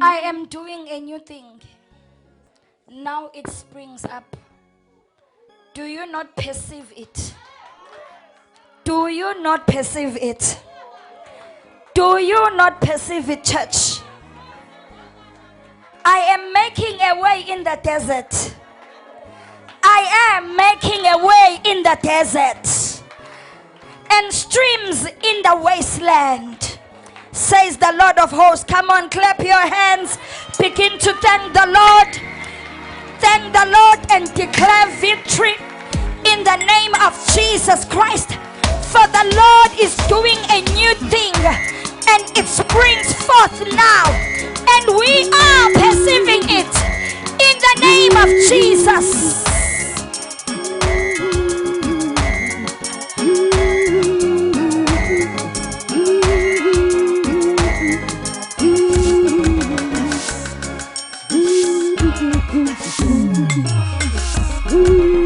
I am doing a new thing. Now it springs up. Do you not perceive it? Do you not perceive it? Do you not perceive it, church? I am making a way in the desert. I am making a way in the desert and streams in the wasteland, says the Lord of hosts. Come on, clap your hands. Begin to thank the Lord. Thank the Lord and declare victory in the name of Jesus Christ. For the Lord is doing a new thing and it springs forth now. And we are perceiving it in the name of Jesus. Ooh.